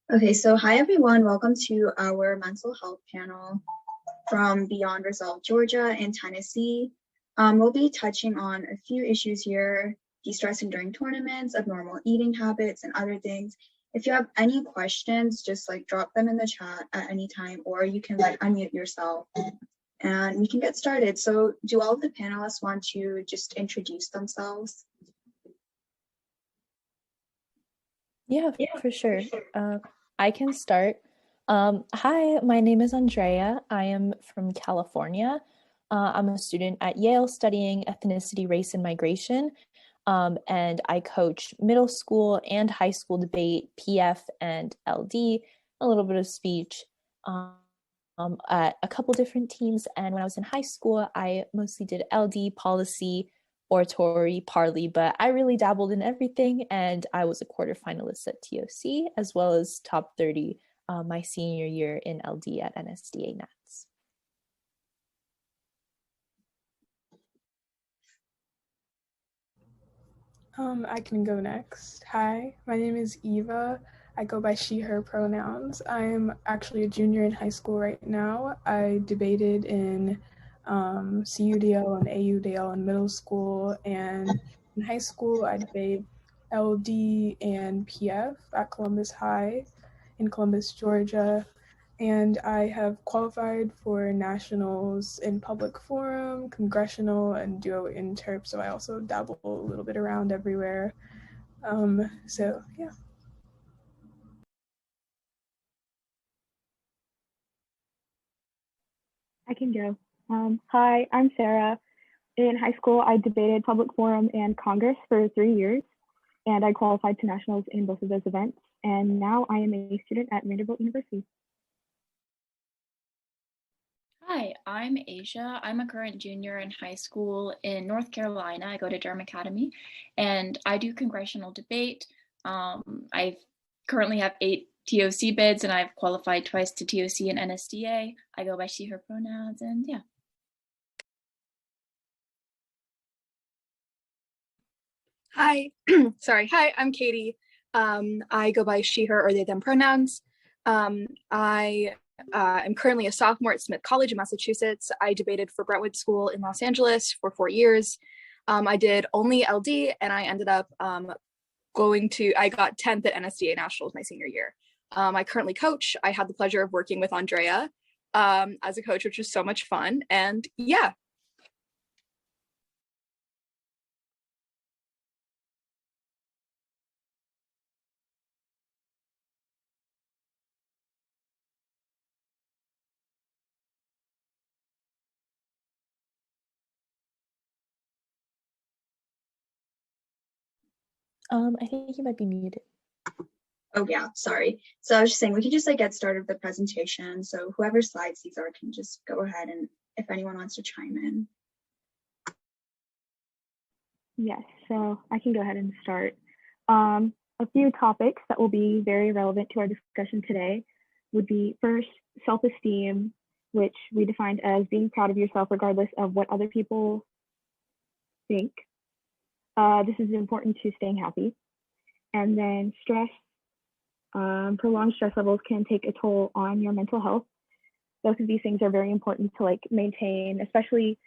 Okay, so hi everyone, welcome to our mental health panel from Beyond Resolve, Georgia and Tennessee. We'll be touching on a few issues here, de-stressing during tournaments, abnormal eating habits, and other things. If you have any questions, just drop them in the chat at any time, or you can unmute yourself and we can get started. So do all of the panelists want to just introduce themselves? Yeah, for sure. I can start. Hi, my name is Andrea. I am from California. I'm a student at Yale studying ethnicity, race, and migration. And I coach middle school and high school debate, PF and LD, a little bit of speech at a couple different teams. And when I was in high school, I mostly did LD, policy, oratory, parley, but I really dabbled in everything. And I was a quarterfinalist at TOC as well as top 30 my senior year in LD at NSDA Nats. I can go next. Hi, my name is Eva. I go by she, her pronouns. I'm actually a junior in high school right now. I debated in CUDL and AUDL in middle school, and in high school I debated LD and PF at Columbus High in Columbus, Georgia. And I have qualified for nationals in public forum, congressional, and duo interp. So I also dabble a little bit around everywhere. So yeah. I can go. Hi, I'm Sarah. In high school, I debated public forum and Congress for 3 years, and I qualified to nationals in both of those events. And now I am a student at Vanderbilt University. Hi, I'm Asia. I'm a current junior in high school in North Carolina. I go to Durham Academy, and I do congressional debate. I currently have 8 TOC bids, and I've qualified twice to TOC and NSDA. I go by she, her pronouns, and yeah. Hi, Hi, I'm Katie. I go by she, her, or they, them pronouns. I am currently a sophomore at Smith College in Massachusetts. I debated for Brentwood School in Los Angeles for 4 years. I did only LD, and I ended up I got 10th at NSDA Nationals my senior year. I currently coach. I had the pleasure of working with Andrea as a coach, which was so much fun. And yeah. I think you might be muted. Oh yeah, sorry. So I was just saying we can just get started with the presentation. So whoever slides these are can just go ahead, and if anyone wants to chime in. Yes, so I can go ahead and start. A few topics that will be very relevant to our discussion today would be first, self-esteem, which we defined as being proud of yourself regardless of what other people think. This is important to staying happy. And then stress, prolonged stress levels can take a toll on your mental health. Both of these things are very important to maintain, especially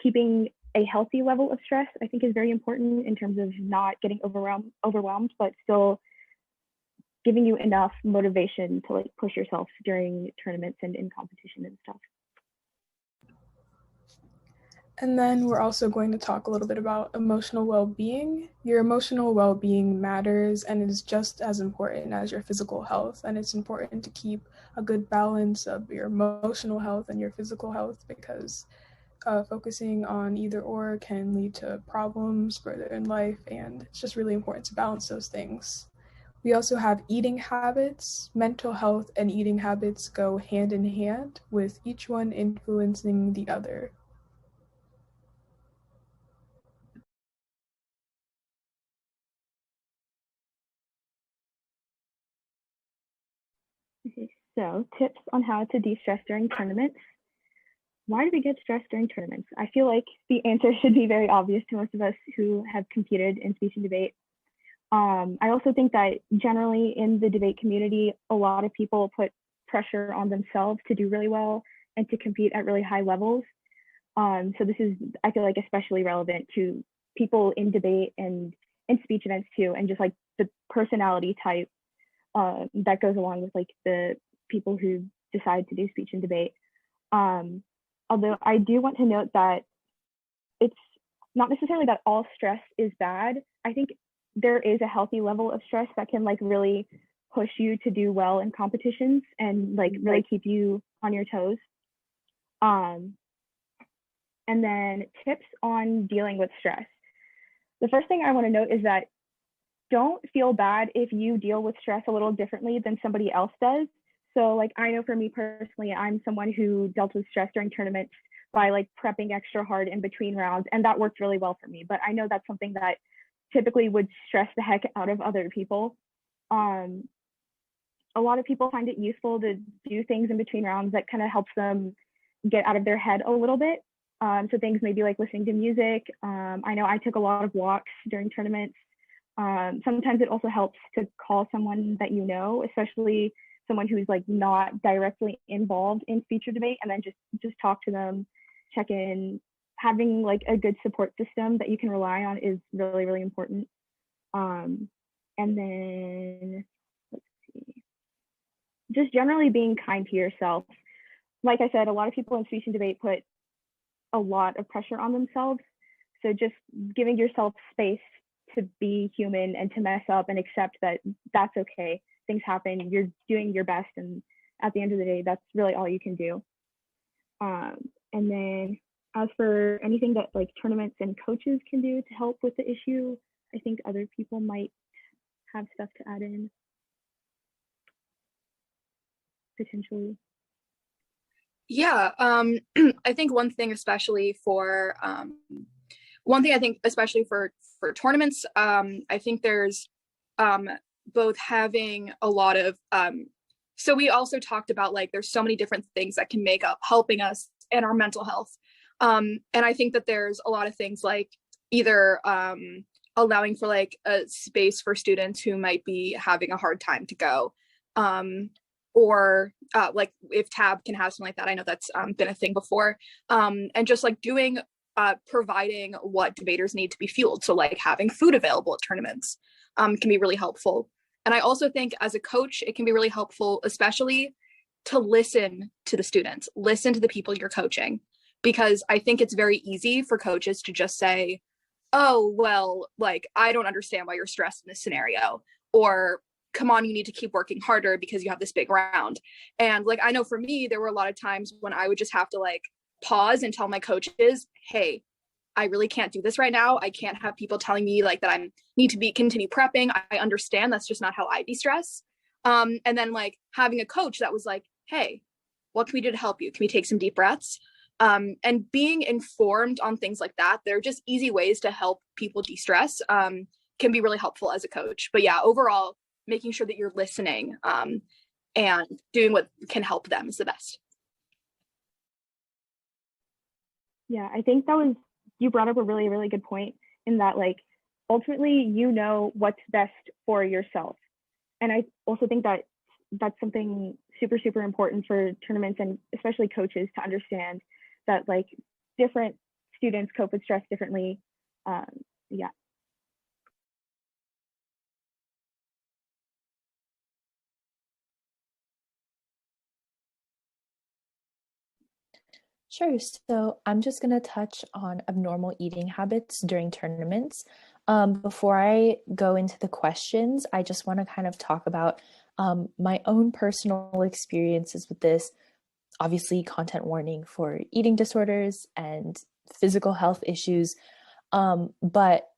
keeping a healthy level of stress, I think is very important in terms of not getting overwhelmed, but still giving you enough motivation to push yourself during tournaments and in competition and stuff. And then we're also going to talk a little bit about emotional well-being. Your emotional well-being matters and is just as important as your physical health. And it's important to keep a good balance of your emotional health and your physical health, because focusing on either or can lead to problems further in life. And it's just really important to balance those things. We also have eating habits. Mental health and eating habits go hand in hand, with each one influencing the other. Okay, so tips on how to de-stress during tournaments. Why do we get stressed during tournaments? I feel like the answer should be very obvious to most of us who have competed in speech and debate. I also think that generally in the debate community, a lot of people put pressure on themselves to do really well and to compete at really high levels. So this is, I feel like, especially relevant to people in debate and in speech events too, and just like the personality type that goes along with like the people who decide to do speech and debate. Although I do want to note that it's not necessarily that all stress is bad. I think there is a healthy level of stress that can like really push you to do well in competitions and like really keep you on your toes. And then tips on dealing with stress. The first thing I want to note is that don't feel bad if you deal with stress a little differently than somebody else does. So like, I know for me personally, I'm someone who dealt with stress during tournaments by like prepping extra hard in between rounds, and that worked really well for me. But I know that's something that typically would stress the heck out of other people. A lot of people find it useful to do things in between rounds that kind of helps them get out of their head a little bit. So things maybe like listening to music. I know I took a lot of walks during tournaments. Sometimes it also helps to call someone that you know, especially someone who's like not directly involved in speech or debate, and then just talk to them, check in. Having like a good support system that you can rely on is really, really important. And then let's see, just generally being kind to yourself. Like I said, a lot of people in speech and debate put a lot of pressure on themselves. So just giving yourself space to be human and to mess up and accept that that's okay. Things happen, you're doing your best, and at the end of the day, that's really all you can do. And then as for anything that like tournaments and coaches can do to help with the issue, I think other people might have stuff to add in, potentially. Yeah, I think one thing especially for tournaments, I think there's both having a lot of so we also talked about like there's so many different things that can make up helping us and our mental health, and I think that there's a lot of things like either allowing for like a space for students who might be having a hard time to go, or like if tab can have something like that. I know that's been a thing before, and just like doing providing what debaters need to be fueled. So like having food available at tournaments can be really helpful. And I also think as a coach, it can be really helpful, especially to listen to the students, listen to the people you're coaching, because I think it's very easy for coaches to just say, oh, well, like, I don't understand why you're stressed in this scenario, or come on, you need to keep working harder because you have this big round. And like, I know for me, there were a lot of times when I would just have to like pause and tell my coaches, hey, I really can't do this right now. I can't have people telling me like that I need to continue prepping. I understand that's just not how I de-stress. And then like having a coach that was like, hey, what can we do to help you? Can we take some deep breaths? And being informed on things like that, they're just easy ways to help people de-stress, can be really helpful as a coach. But yeah, overall, making sure that you're listening and doing what can help them is the best. Yeah, I think you brought up a really, really good point in that, like, ultimately, you know what's best for yourself. And I also think that that's something super, super important for tournaments and especially coaches to understand that, like, different students cope with stress differently. Yeah. Sure. So I'm just going to touch on abnormal eating habits during tournaments. Before I go into the questions, I just want to kind of talk about my own personal experiences with this. Obviously, content warning for eating disorders and physical health issues. But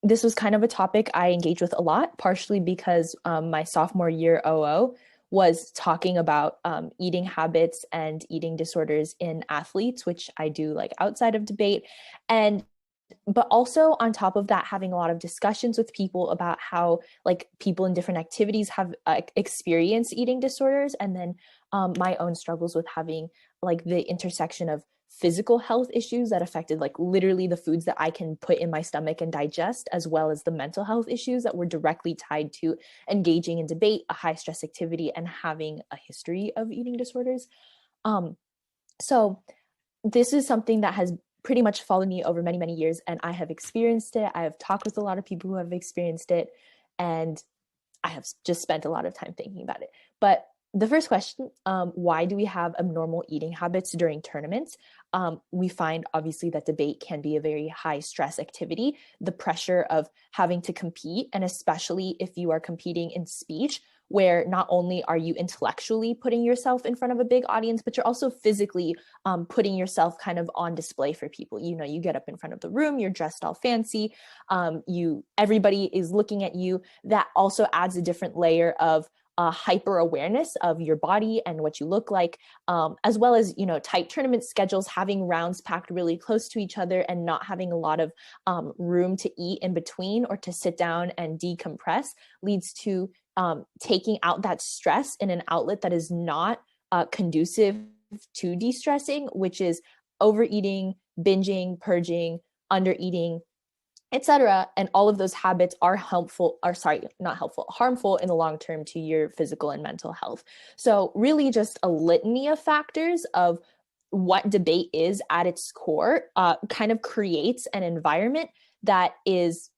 this was kind of a topic I engaged with a lot, partially because my sophomore year OO was talking about eating habits and eating disorders in athletes, which I do like outside of debate. But also on top of that, having a lot of discussions with people about how like people in different activities have experienced eating disorders, and then my own struggles with having like the intersection of physical health issues that affected like literally the foods that I can put in my stomach and digest, as well as the mental health issues that were directly tied to engaging in debate, a high stress activity, and having a history of eating disorders. So this is something that has pretty much followed me over many, many years, and I have experienced it. I have talked with a lot of people who have experienced it, and I have just spent a lot of time thinking about it. But the first question, why do we have abnormal eating habits during tournaments? We find obviously that debate can be a very high stress activity. The pressure of having to compete, and especially if you are competing in speech, where not only are you intellectually putting yourself in front of a big audience, but you're also physically putting yourself kind of on display for people. You know, you get up in front of the room, you're dressed all fancy, everybody is looking at you. That also adds a different layer of hyper awareness of your body and what you look like, as well as, you know, tight tournament schedules, having rounds packed really close to each other and not having a lot of room to eat in between or to sit down and decompress leads to taking out that stress in an outlet that is not conducive to de-stressing, which is overeating, binging, purging, undereating, etc. And all of those habits are harmful in the long term to your physical and mental health. So really just a litany of factors of what debate is at its core kind of creates an environment that is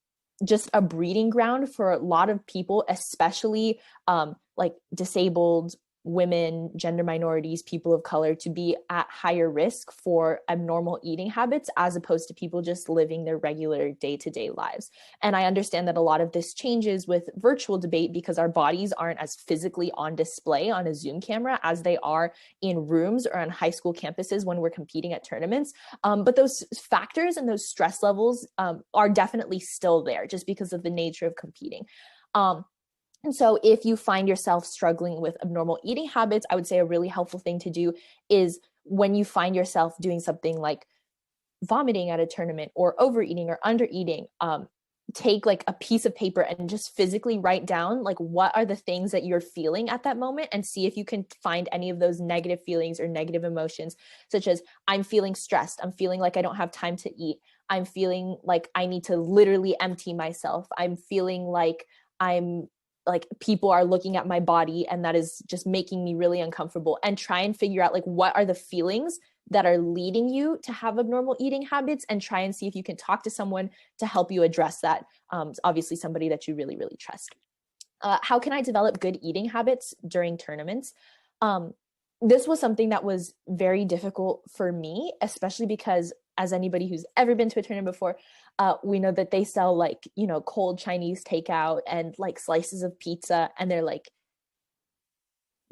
just a breeding ground for a lot of people, especially like disabled women, gender minorities, people of color, to be at higher risk for abnormal eating habits as opposed to people just living their regular day-to-day lives. And I understand that a lot of this changes with virtual debate because our bodies aren't as physically on display on a Zoom camera as they are in rooms or on high school campuses when we're competing at tournaments. But those factors and those stress levels are definitely still there just because of the nature of competing. And so if you find yourself struggling with abnormal eating habits, I would say a really helpful thing to do is when you find yourself doing something like vomiting at a tournament or overeating or undereating, take like a piece of paper and just physically write down like what are the things that you're feeling at that moment and see if you can find any of those negative feelings or negative emotions, such as I'm feeling stressed, I'm feeling like I don't have time to eat, I'm feeling like I need to literally empty myself, I'm feeling like people are looking at my body and that is just making me really uncomfortable, and try and figure out like what are the feelings that are leading you to have abnormal eating habits and try and see if you can talk to someone to help you address that. Obviously somebody that you really, really trust. How can I develop good eating habits during tournaments? This was something that was very difficult for me, especially because as anybody who's ever been to a tournament before, we know that they sell like, you know, cold Chinese takeout and like slices of pizza, and they're like,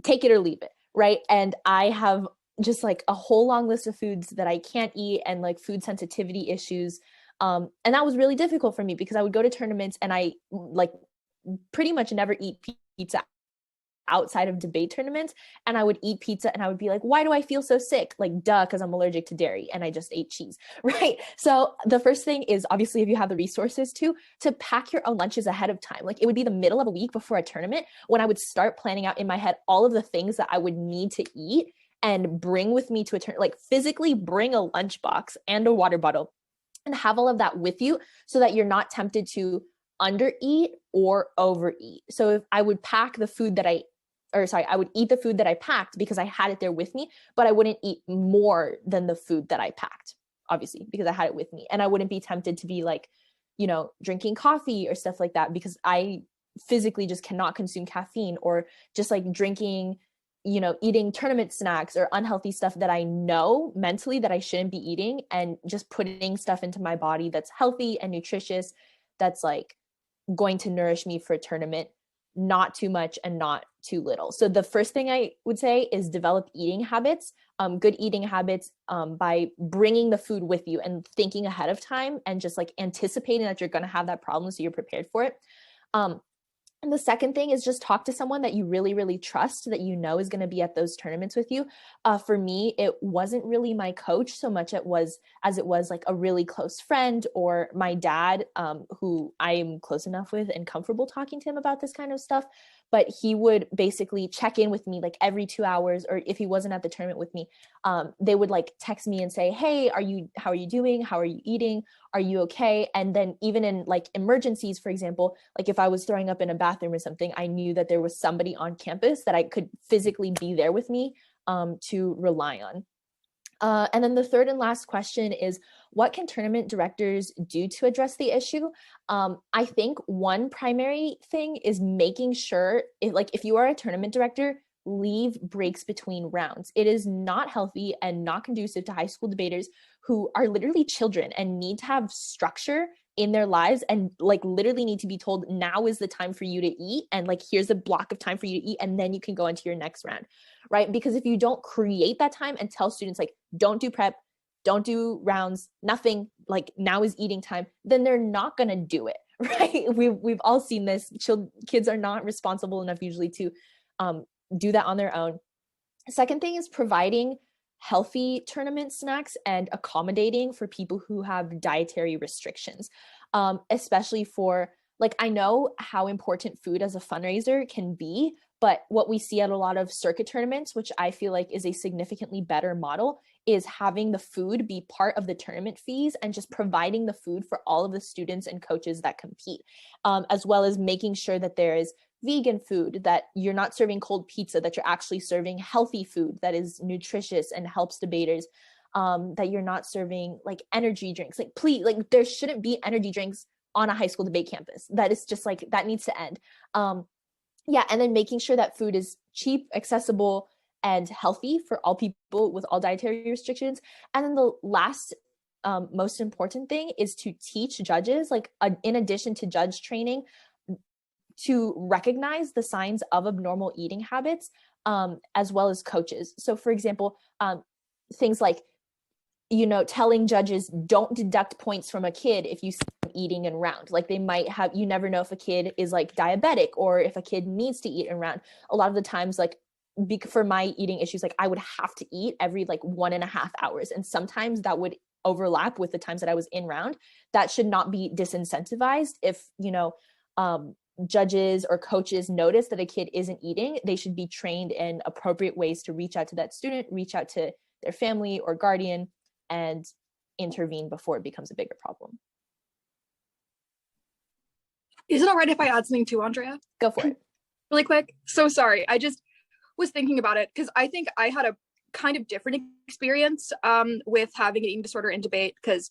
take it or leave it, right? And I have just like a whole long list of foods that I can't eat and like food sensitivity issues. And that was really difficult for me because I would go to tournaments and I like pretty much never eat pizza outside of debate tournaments, and I would eat pizza and I would be like, why do I feel so sick? Like, duh, because I'm allergic to dairy and I just ate cheese, right? So the first thing is, obviously, if you have the resources to pack your own lunches ahead of time. Like, it would be the middle of a week before a tournament when I would start planning out in my head all of the things that I would need to eat and bring with me to a tournament, like physically bring a lunchbox and a water bottle and have all of that with you so that you're not tempted to undereat or overeat. So if I would pack the food that I would eat the food that I packed because I had it there with me, but I wouldn't eat more than the food that I packed, obviously, because I had it with me. And I wouldn't be tempted to be like, you know, drinking coffee or stuff like that because I physically just cannot consume caffeine, or just like drinking, you know, eating tournament snacks or unhealthy stuff that I know mentally that I shouldn't be eating, and just putting stuff into my body that's healthy and nutritious, that's like going to nourish me for a tournament, not too much and not too little. So the first thing I would say is develop eating habits, good eating habits, by bringing the food with you and thinking ahead of time and just like anticipating that you're going to have that problem so you're prepared for it. And the second thing is just talk to someone that you really, really trust, that you know is going to be at those tournaments with you. For me, it wasn't really my coach so much as it was like a really close friend or my dad, who I am close enough with and comfortable talking to him about this kind of stuff. But he would basically check in with me like every 2 hours, or if he wasn't at the tournament with me, they would like text me and say, hey, how are you doing? How are you eating? Are you okay? And then even in like emergencies, for example, like if I was throwing up in a bathroom or something, I knew that there was somebody on campus that I could physically be there with me, to rely on. And then the third and last question is, what can tournament directors do to address the issue? I think one primary thing is making sure, if you are a tournament director, leave breaks between rounds. It is not healthy and not conducive to high school debaters who are literally children and need to have structure in their lives, and like literally need to be told, now is the time for you to eat, and like here's a block of time for you to eat, and then you can go into your next round, right? Because if you don't create that time and tell students like, don't do prep, don't do rounds, nothing, like now is eating time, then they're not going to do it, right? We've all seen this. Kids are not responsible enough usually to do that on their own. Second thing is providing healthy tournament snacks and accommodating for people who have dietary restrictions, especially for, like, I know how important food as a fundraiser can be, but what we see at a lot of circuit tournaments, which I feel like is a significantly better model, is having the food be part of the tournament fees and just providing the food for all of the students and coaches that compete, as well as making sure that there is vegan food, that you're not serving cold pizza, that you're actually serving healthy food that is nutritious and helps debaters, that you're not serving like energy drinks. Like, please, like there shouldn't be energy drinks on a high school debate campus. That is just like, that needs to end. Yeah, and then making sure that food is cheap, accessible, and healthy for all people with all dietary restrictions. And then the last most important thing is to teach judges, like in addition to judge training, to recognize the signs of abnormal eating habits, as well as coaches. So for example, things like, telling judges, don't deduct points from a kid if you see them eating in round. Like they might have, you never know if a kid is like diabetic or if a kid needs to eat in round. A lot of the times, like for my eating issues, like I would have to eat every like 1.5 hours. And sometimes that would overlap with the times that I was in round. That should not be disincentivized. If, judges or coaches notice that a kid isn't eating, they should be trained in appropriate ways to reach out to that student, reach out to their family or guardian, and intervene before it becomes a bigger problem. Is it all right if I add something too, Andrea? Go for it. Really quick. So sorry. I just was thinking about it because I think I had a kind of different experience with having an eating disorder in debate, because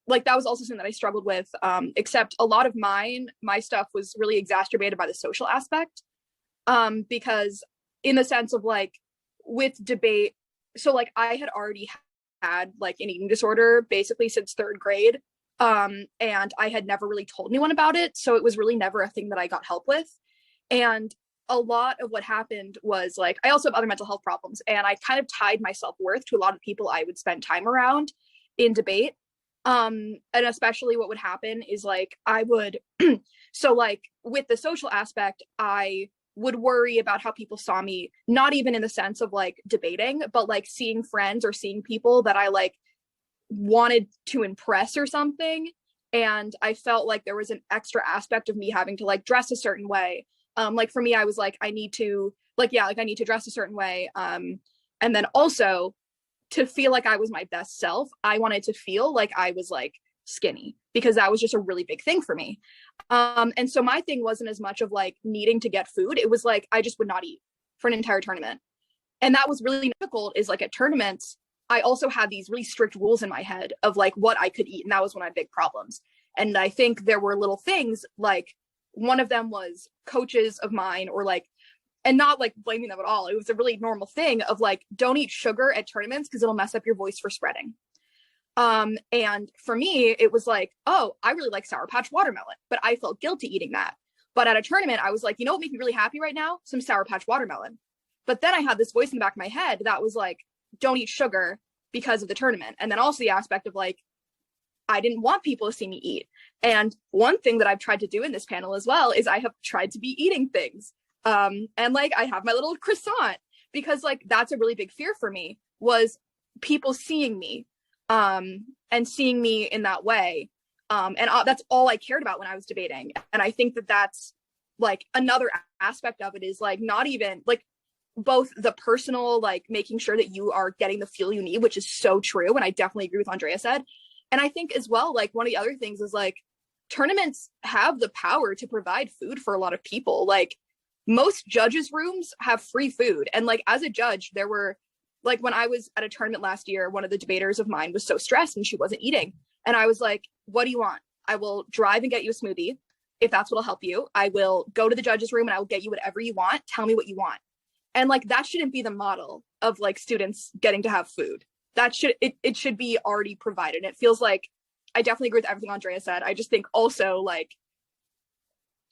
like that was also something that I struggled with, except a lot of my stuff was really exacerbated by the social aspect, because in the sense of like with debate, so like I had already had like an eating disorder basically since 3rd grade, and I had never really told anyone about it, so it was really never a thing that I got help with. And a lot of what happened was like, I also have other mental health problems, and I kind of tied my self-worth to a lot of people I would spend time around in debate. And especially what would happen is like I would so like with the social aspect, I would worry about how people saw me, not even in the sense of like debating, but like seeing friends or seeing people that I like wanted to impress or something. And I felt like there was an extra aspect of me having to like dress a certain way. Like for me, I was like, I need to dress a certain way. And then also to feel like I was my best self, I wanted to feel like I was like skinny, because that was just a really big thing for me. And so my thing wasn't as much of like needing to get food. It was like, I just would not eat for an entire tournament. And that was really difficult, is like at tournaments, I also had these really strict rules in my head of like what I could eat. And that was one of my big problems. And I think there were little things, like one of them was coaches of mine, or like, and not like blaming them at all, it was a really normal thing of like, don't eat sugar at tournaments because it'll mess up your voice for spreading. And for me, it was like, oh, I really like Sour Patch watermelon, but I felt guilty eating that. But at a tournament, I was like, you know what makes me really happy right now? Some Sour Patch watermelon. But then I had this voice in the back of my head that was like, don't eat sugar because of the tournament. And then also the aspect of like, I didn't want people to see me eat. And one thing that I've tried to do in this panel as well is I have tried to be eating things. And like I have my little croissant, because like that's a really big fear for me, was people seeing me and seeing me in that way. And that's all I cared about when I was debating. And I think that that's like another aspect of it, is like not even like both the personal, like making sure that you are getting the fuel you need, which is so true. And I definitely agree with what Andrea said. And I think as well, like one of the other things is like tournaments have the power to provide food for a lot of people. Like most judges' rooms have free food. And like as a judge, there were like, when I was at a tournament last year, one of the debaters of mine was so stressed and she wasn't eating. And I was like, what do you want? I will drive and get you a smoothie if that's what'll help you. I will go to the judges' room and I will get you whatever you want. Tell me what you want. And like that shouldn't be the model of like students getting to have food. That should, it should be already provided. It feels like, I definitely agree with everything Andrea said. I just think also like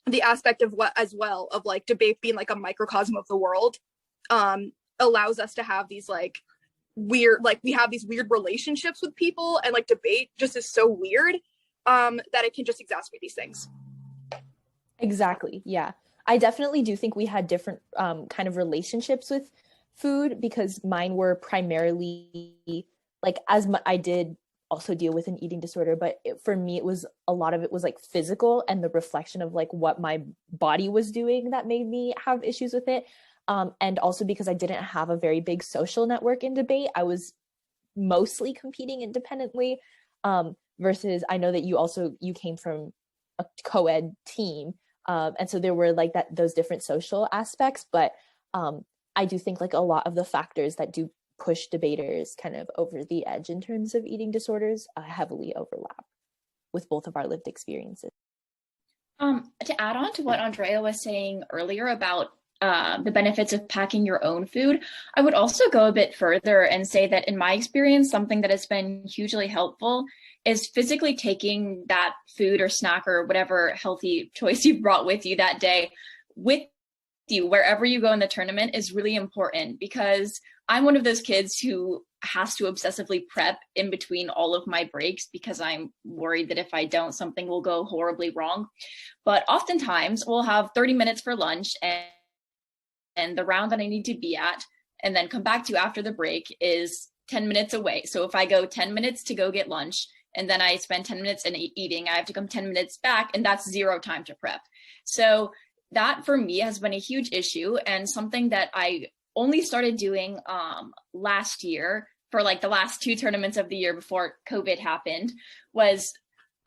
the aspect of what as well of like debate being like a microcosm of the world allows us to have these like weird, like we have these weird relationships with people, and like debate just is so weird that it can just exacerbate these things. Exactly. Yeah. I definitely do think we had different kind of relationships with food, because mine were primarily like, I did also deal with an eating disorder, but for me, it was a lot of it was like physical and the reflection of like what my body was doing that made me have issues with it. And also because I didn't have a very big social network in debate, I was mostly competing independently, versus I know that you came from a co-ed team. And so there were like those different social aspects, but I do think like a lot of the factors that do push debaters kind of over the edge in terms of eating disorders heavily overlap with both of our lived experiences. To add on to what Andrea was saying earlier about the benefits of packing your own food, I would also go a bit further and say that in my experience, something that has been hugely helpful is physically taking that food or snack or whatever healthy choice you brought with you that day with you wherever you go in the tournament is really important, because I'm one of those kids who has to obsessively prep in between all of my breaks because I'm worried that if I don't, something will go horribly wrong. But oftentimes we'll have 30 minutes for lunch and the round that I need to be at and then come back to after the break is 10 minutes away. So if I go 10 minutes to go get lunch and then I spend 10 minutes in eating, I have to come 10 minutes back, and that's 0 time to prep. So that for me has been a huge issue, and something that I only started doing last year for like the last 2 tournaments of the year before COVID happened was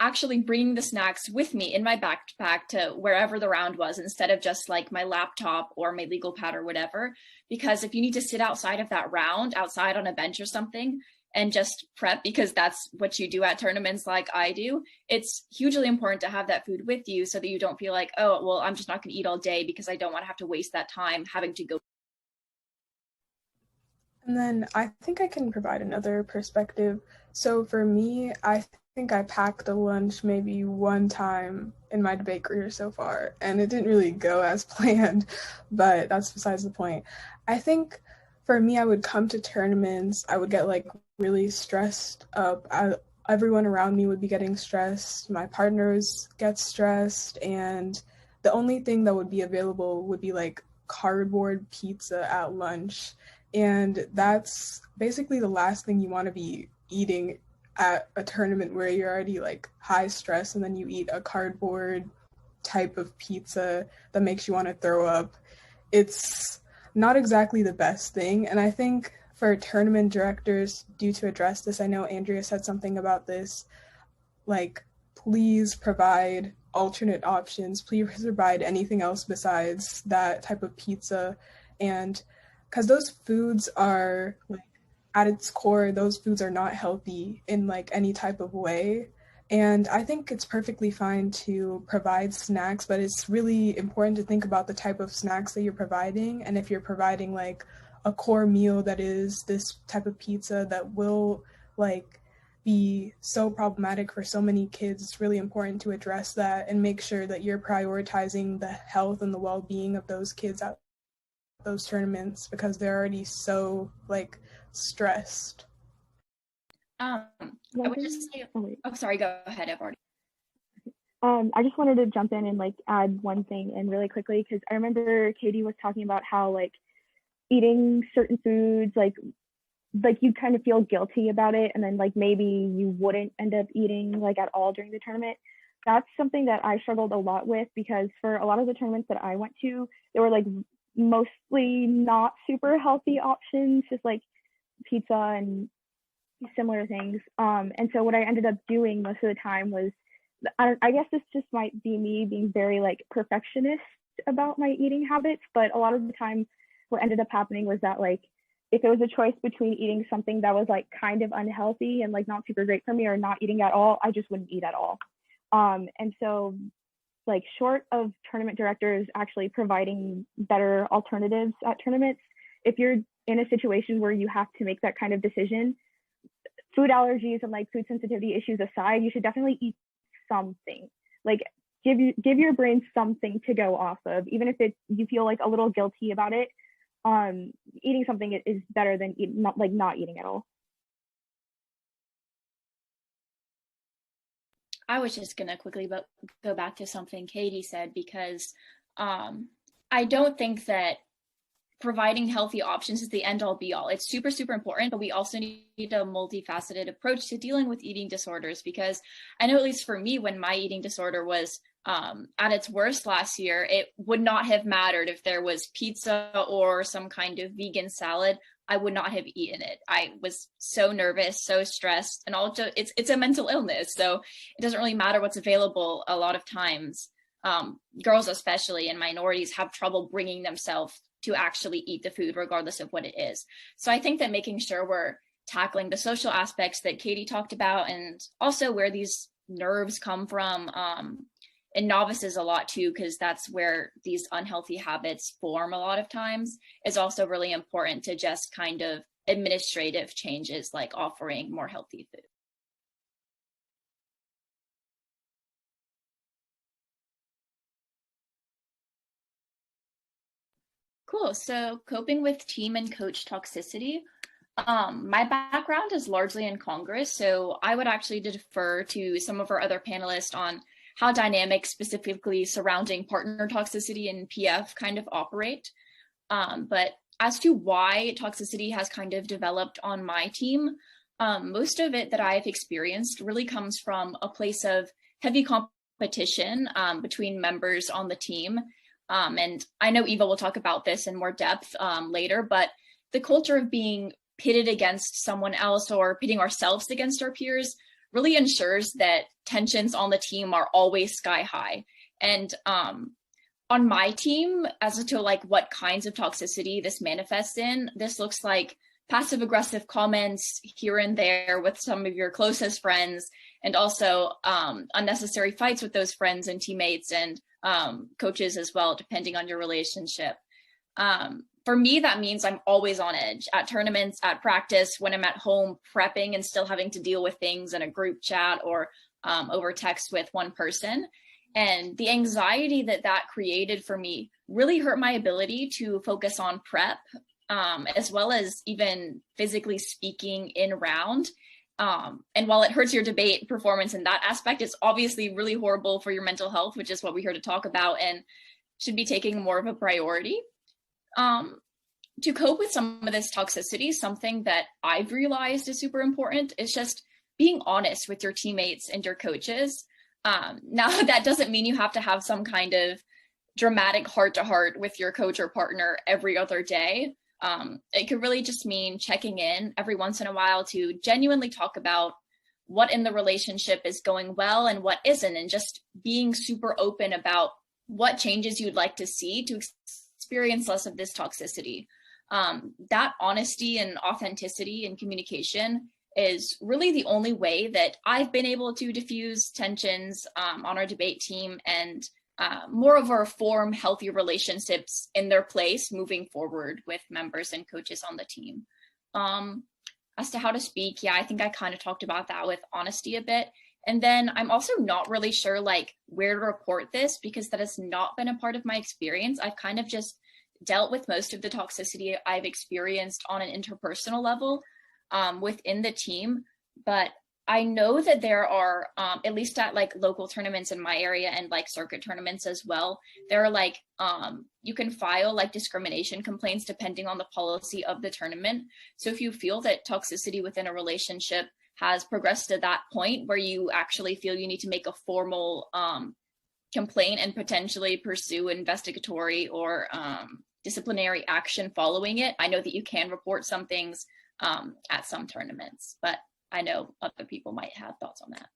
actually bringing the snacks with me in my backpack to wherever the round was, instead of just like my laptop or my legal pad or whatever. Because if you need to sit outside of that round, outside on a bench or something, and just prep because that's what you do at tournaments like I do, it's hugely important to have that food with you so that you don't feel like, oh, well, I'm just not going to eat all day because I don't want to have to waste that time having to go. And then I think I can provide another perspective. So for me, I think I packed a lunch maybe 1 time in my debate career so far, and it didn't really go as planned, but that's besides the point. I think for me, I would come to tournaments, I would get like really stressed up. Everyone around me would be getting stressed. My partners get stressed, and the only thing that would be available would be like cardboard pizza at lunch. And that's basically the last thing you want to be eating at a tournament where you're already like high stress, and then you eat a cardboard type of pizza that makes you want to throw up. It's not exactly the best thing. And I think for tournament directors, due to address this, I know Andrea said something about this, like, please provide alternate options. Please provide anything else besides that type of pizza. And because those foods are, like, at its core, those foods are not healthy in like any type of way. And I think it's perfectly fine to provide snacks, but it's really important to think about the type of snacks that you're providing. And if you're providing like a core meal that is this type of pizza that will like be so problematic for so many kids, it's really important to address that and make sure that you're prioritizing the health and the well-being of those kids at those tournaments, because they're already so like stressed. I would just say, oh, sorry, go ahead, I've already. I just wanted to jump in and like add one thing in really quickly, because I remember Katie was talking about how like eating certain foods, like you kind of feel guilty about it, and then like maybe you wouldn't end up eating like at all during the tournament. That's something that I struggled a lot with, because for a lot of the tournaments that I went to, there were like mostly not super healthy options, just like pizza and similar things. And so what I ended up doing most of the time was, I guess this just might be me being very like perfectionist about my eating habits, but a lot of the time what ended up happening was that like if it was a choice between eating something that was like kind of unhealthy and like not super great for me, or not eating at all, I just wouldn't eat at all. And so like short of tournament directors actually providing better alternatives at tournaments, if you're in a situation where you have to make that kind of decision, food allergies and like food sensitivity issues aside, you should definitely eat something. Like give your brain something to go off of, even if you feel like a little guilty about it. Eating something is better than not eating at all. I was just gonna quickly go back to something Katie said, because I don't think that providing healthy options is the end all be all. It's super, super important, but we also need a multifaceted approach to dealing with eating disorders, because I know, at least for me, when my eating disorder was at its worst last year, it would not have mattered if there was pizza or some kind of vegan salad. I would not have eaten it. I was so nervous, so stressed, and also it's a mental illness, so it doesn't really matter what's available. A lot of times, girls especially and minorities have trouble bringing themselves to actually eat the food regardless of what it is. So I think that making sure we're tackling the social aspects that Katie talked about, and also where these nerves come from, in novices a lot too, because that's where these unhealthy habits form a lot of times, is also really important to just kind of administrative changes like offering more healthy food. Cool. So coping with team and coach toxicity. My background is largely in Congress, so I would actually defer to some of our other panelists on how dynamics specifically surrounding partner toxicity and PF kind of operate. But as to why toxicity has kind of developed on my team, most of it that I've experienced really comes from a place of heavy competition between members on the team. And I know Eva will talk about this in more depth later, but the culture of being pitted against someone else or pitting ourselves against our peers really ensures that tensions on the team are always sky high. And on my team, as to like what kinds of toxicity this manifests in, this looks like passive aggressive comments here and there with some of your closest friends, and also unnecessary fights with those friends and teammates and coaches as well, depending on your relationship. For me, that means I'm always on edge at tournaments, at practice, when I'm at home prepping and still having to deal with things in a group chat or over text with one person. And the anxiety that created for me really hurt my ability to focus on prep, as well as even physically speaking in round. And while it hurts your debate performance in that aspect, it's obviously really horrible for your mental health, which is what we're here to talk about and should be taking more of a priority. To cope with some of this toxicity, something that I've realized is super important is just being honest with your teammates and your coaches. Now, that doesn't mean you have to have some kind of dramatic heart-to-heart with your coach or partner every other day. It could really just mean checking in every once in a while to genuinely talk about what in the relationship is going well and what isn't, and just being super open about what changes you'd like to see to experience less of this toxicity. That honesty and authenticity in communication is really the only way that I've been able to diffuse tensions on our debate team and moreover form healthy relationships in their place moving forward with members and coaches on the team. As to how to speak, yeah, I think I kind of talked about that with honesty a bit. And then I'm also not really sure like where to report this, because that has not been a part of my experience. I've kind of just dealt with most of the toxicity I've experienced on an interpersonal level within the team. But I know that there are, at least at like local tournaments in my area and like circuit tournaments as well, there are like, you can file like discrimination complaints depending on the policy of the tournament. So if you feel that toxicity within a relationship has progressed to that point where you actually feel you need to make a formal complaint and potentially pursue investigatory or disciplinary action following it, I know that you can report some things at some tournaments, but I know other people might have thoughts on that.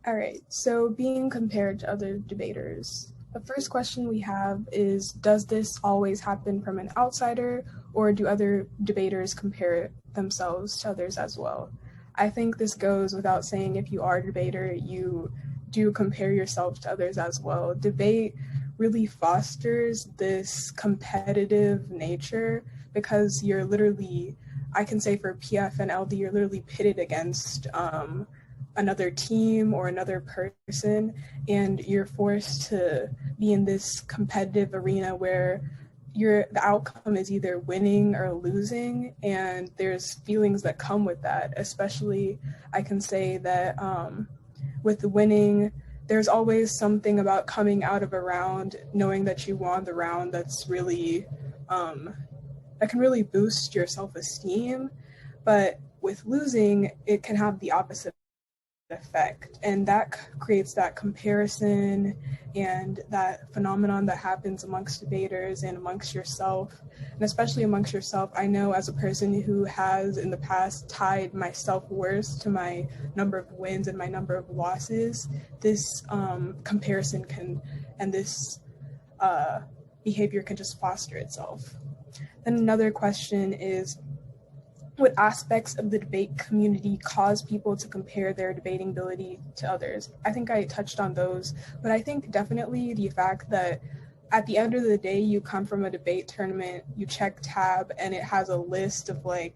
All right, so being compared to other debaters. The first question we have is, does this always happen from an outsider, or do other debaters compare themselves to others as well? I think this goes without saying. If you are a debater, you do compare yourself to others as well. Debate really fosters this competitive nature because you're literally, I can say for PF and LD, you're literally pitted against another team or another person, and you're forced to be in this competitive arena where the outcome is either winning or losing, and there's feelings that come with that. Especially, I can say that with the winning, there's always something about coming out of a round, knowing that you won the round, that's really, that can really boost your self-esteem. But with losing, it can have the opposite effect, and that creates that comparison and that phenomenon that happens amongst debaters and amongst yourself, and especially amongst yourself. I know as a person who has in the past tied my self-worth to my number of wins and my number of losses, this comparison can, and this behavior can just foster itself. Then another question is, what aspects of the debate community cause people to compare their debating ability to others? I think I touched on those, but I think definitely the fact that at the end of the day, you come from a debate tournament, you check tab, and it has a list of like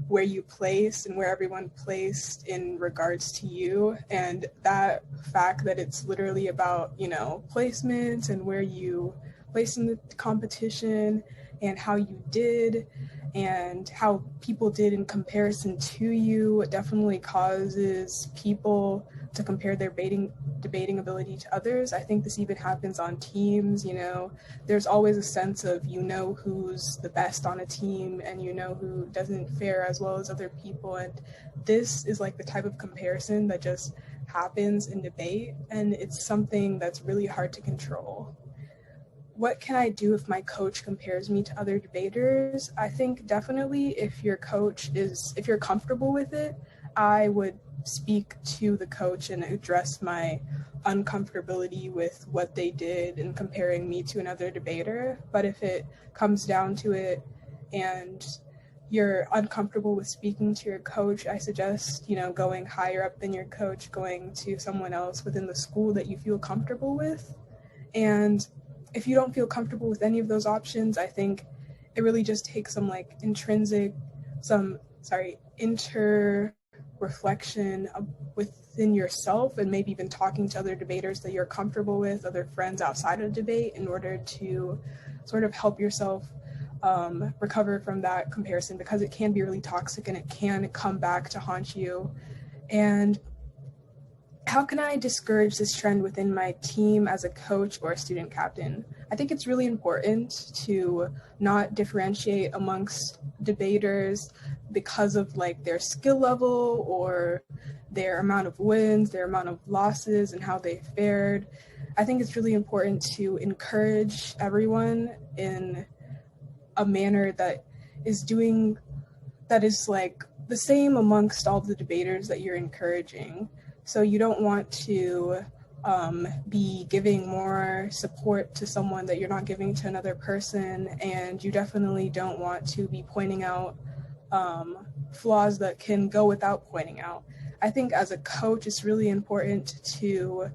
where you placed and where everyone placed in regards to you. And that fact that it's literally about, you know, placements and where you placed in the competition and how you did and how people did in comparison to you, it definitely causes people to compare their debating ability to others. I think this even happens on teams, you know. There's always a sense of, you know, who's the best on a team and you know who doesn't fare as well as other people. And this is like the type of comparison that just happens in debate, and it's something that's really hard to control. What can I do if my coach compares me to other debaters? I think definitely if you're comfortable with it, I would speak to the coach and address my uncomfortability with what they did in comparing me to another debater. But if it comes down to it and you're uncomfortable with speaking to your coach, I suggest, you know, going higher up than your coach, going to someone else within the school that you feel comfortable with. And if you don't feel comfortable with any of those options, I think it really just takes some like inter reflection within yourself, and maybe even talking to other debaters that you're comfortable with, other friends outside of debate, in order to sort of help yourself recover from that comparison, because it can be really toxic and it can come back to haunt you. And how can I discourage this trend within my team as a coach or a student captain? I think it's really important to not differentiate amongst debaters because of like their skill level or their amount of wins, their amount of losses, and how they fared. I think it's really important to encourage everyone in a manner that is like the same amongst all the debaters that you're encouraging. So you don't want to be giving more support to someone that you're not giving to another person, and you definitely don't want to be pointing out flaws that can go without pointing out. I think as a coach, it's really important to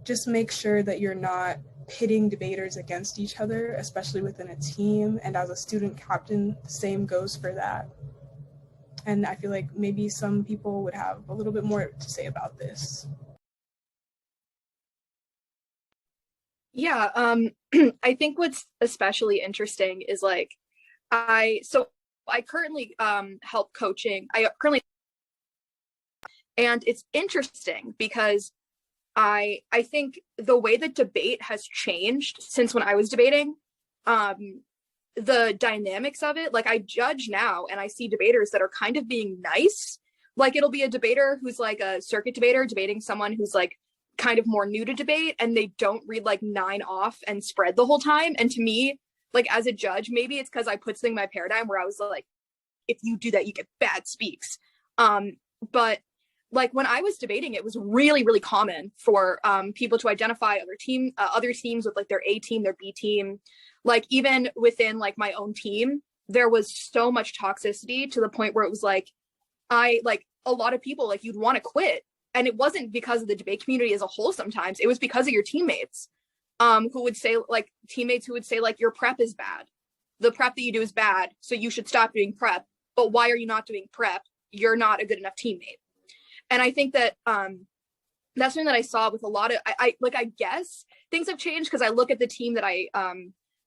just make sure that you're not pitting debaters against each other, especially within a team. And as a student captain, the same goes for that. And I feel like maybe some people would have a little bit more to say about this. Yeah, I think what's especially interesting is like I currently help coaching. And it's interesting because I think the way that debate has changed since when I was debating, the dynamics of it, like I judge now and I see debaters that are kind of being nice. Like it'll be a debater who's like a circuit debater debating someone who's like kind of more new to debate, and they don't read like 9 off and spread the whole time. And to me, like as a judge, maybe it's because I put something in my paradigm where I was like, if you do that, you get bad speaks. But like when I was debating, it was really, really common for people to identify other teams with like their A team, their B team. Like even within like my own team, there was so much toxicity to the point where it was like, a lot of people, like you'd want to quit. And it wasn't because of the debate community as a whole. Sometimes it was because of your teammates who would say like your prep is bad. The prep that you do is bad. So you should stop doing prep. But why are you not doing prep? You're not a good enough teammate. And I think that that's something that I saw with a lot of, I guess things have changed because I look at the team that I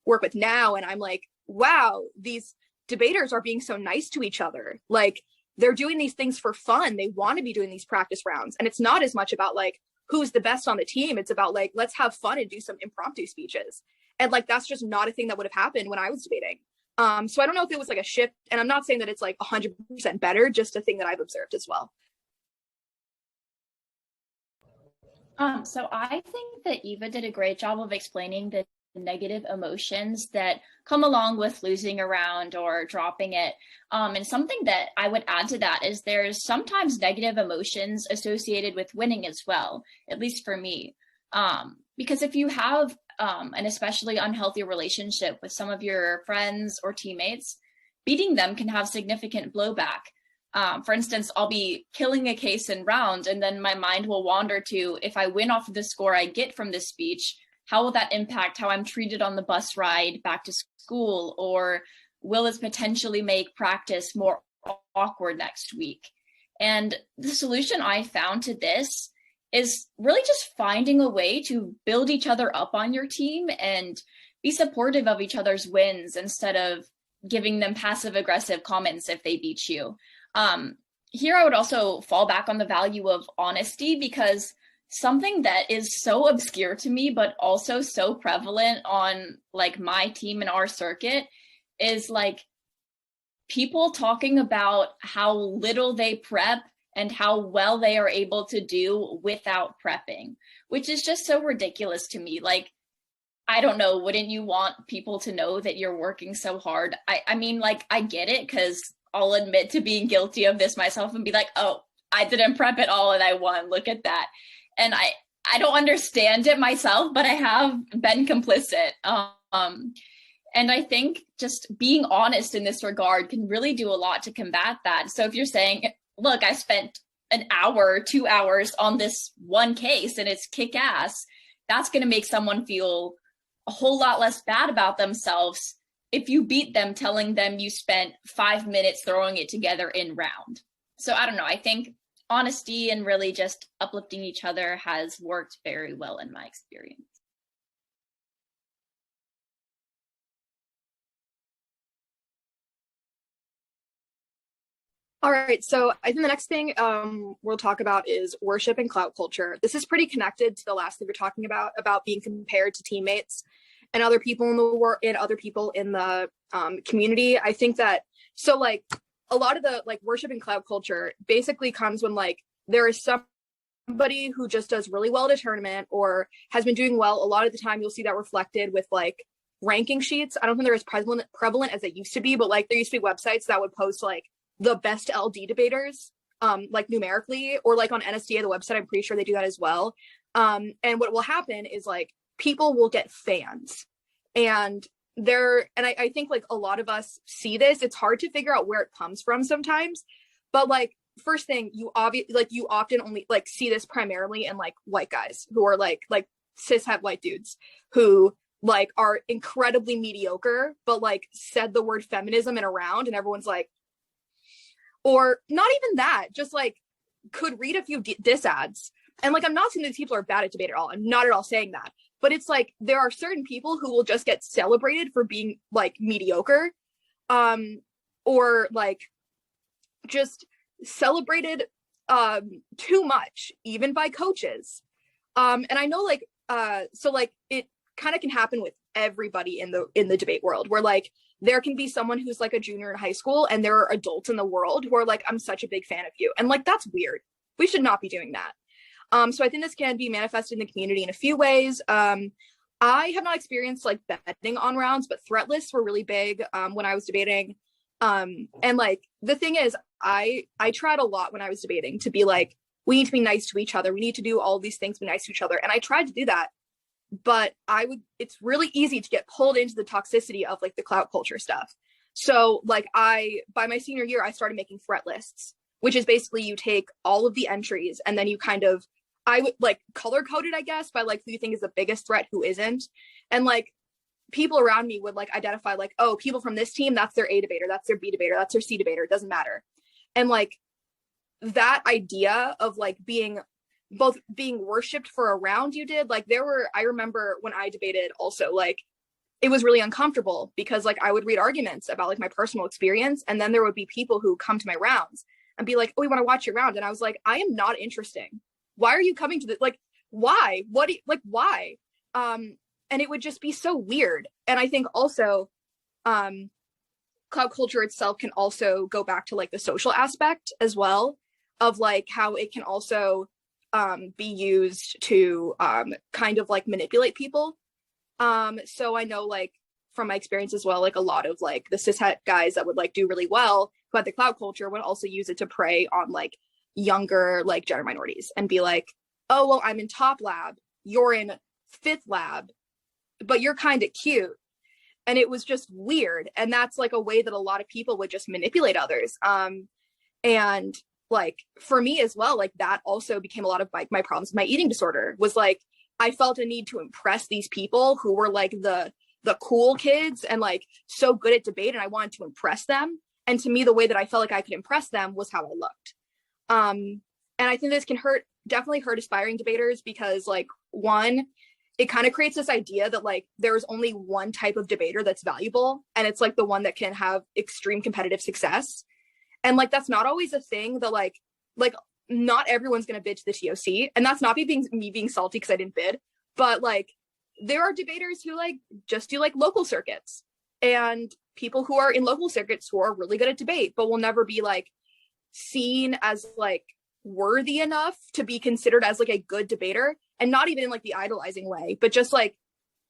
work with now and I'm like, wow, these debaters are being so nice to each other. Like they're doing these things for fun. They want to be doing these practice rounds. And it's not as much about like, who's the best on the team. It's about like, let's have fun and do some impromptu speeches. And like, that's just not a thing that would have happened when I was debating. So I don't know if it was like a shift, and I'm not saying that it's like 100% better, just a thing that I've observed as well. So I think that Eva did a great job of explaining the negative emotions that come along with losing a round or dropping it. And something that I would add to that is there's sometimes negative emotions associated with winning as well, at least for me. Because if you have an especially unhealthy relationship with some of your friends or teammates, beating them can have significant blowback. For instance, I'll be killing a case in round, and then my mind will wander to, if I win off of the score I get from this speech, how will that impact how I'm treated on the bus ride back to school? Or will this potentially make practice more awkward next week? And the solution I found to this is really just finding a way to build each other up on your team and be supportive of each other's wins instead of giving them passive aggressive comments if they beat you. Here I would also fall back on the value of honesty, because something that is so obscure to me, but also so prevalent on like my team and our circuit, is like people talking about how little they prep and how well they are able to do without prepping, which is just so ridiculous to me. Like, I don't know, wouldn't you want people to know that you're working so hard? I mean, like, I get it, because I'll admit to being guilty of this myself and be like, oh, I didn't prep at all and I won, look at that. And I don't understand it myself, but I have been complicit. And I think just being honest in this regard can really do a lot to combat that. So if you're saying, look, I spent an hour, 2 hours on this one case and it's kick ass, that's going to make someone feel a whole lot less bad about themselves if you beat them telling them you spent 5 minutes throwing it together in round. So I don't know, I think honesty and really just uplifting each other has worked very well in my experience. All right, so I think the next thing we'll talk about is worship and clout culture. This is pretty connected to the last thing we're talking about being compared to teammates and other people in the world and other people in the community. I think that, so like a lot of the like worship and clout culture basically comes when like there is somebody who just does really well at a tournament or has been doing well. A lot of the time you'll see that reflected with like ranking sheets. I don't think they're as prevalent as they used to be, but like there used to be websites that would post like the best LD debaters, like numerically, or like on NSDA, the website, I'm pretty sure they do that as well. And what will happen is like people will get fans, and I think like a lot of us see this. It's hard to figure out where it comes from sometimes, but like first thing, you often only like see this primarily in like white guys who are like cishet white dudes who like are incredibly mediocre, but like said the word feminism in a round and everyone's like, or not even that, just like could read a few diss ads. And like, I'm not saying these people are bad at debate at all. I'm not at all saying that. but it's like there are certain people who will just get celebrated for being like mediocre, or like just celebrated too much, even by coaches. And I know like so like it kind of can happen with everybody in the debate world, where like there can be someone who's like a junior in high school and there are adults in the world who are like, I'm such a big fan of you, and like that's weird. We should not be doing that. So I think this can be manifested in the community in a few ways. I have not experienced like betting on rounds, but threat lists were really big when I was debating. And like the thing is, I tried a lot when I was debating to be like, we need to be nice to each other. We need to do all these things, be nice to each other. And I tried to do that, but it's really easy to get pulled into the toxicity of like the clout culture stuff. So like by my senior year, I started making threat lists, which is basically you take all of the entries and then you I would like color coded, I guess, by like who you think is the biggest threat, who isn't. And like people around me would like identify like, oh, people from this team, that's their A debater, that's their B debater, that's their C debater, it doesn't matter. And like that idea of like being worshipped for a round you did, like I remember when I debated also, like it was really uncomfortable because like I would read arguments about like my personal experience, and then there would be people who come to my rounds and be like, oh, we want to watch your round. And I was like, I am not interesting. Why are you coming to the, like, why? Why? And it would just be so weird. And I think also clout culture itself can also go back to like the social aspect as well, of like how it can also be used to kind of like manipulate people. So I know like from my experience as well, like a lot of like the cishet guys that would like do really well who had the clout culture would also use it to prey on like younger like gender minorities and be like, oh, well, I'm in top lab, you're in fifth lab, but you're kind of cute. And it was just weird. And that's like a way that a lot of people would just manipulate others. And like for me as well, like that also became a lot of my problems with my eating disorder, was like I felt a need to impress these people who were like the cool kids and like so good at debate, and I wanted to impress them. And to me, the way that I felt like I could impress them was how I looked. And I think this can definitely hurt aspiring debaters, because like one, it kind of creates this idea that like there's only one type of debater that's valuable, and it's like the one that can have extreme competitive success. And like that's not always a thing. That like not everyone's gonna bid to the TOC, and that's not me being salty because I didn't bid, but like there are debaters who like just do like local circuits, and people who are in local circuits who are really good at debate but will never be like seen as like worthy enough to be considered as like a good debater, and not even in like the idolizing way, but just like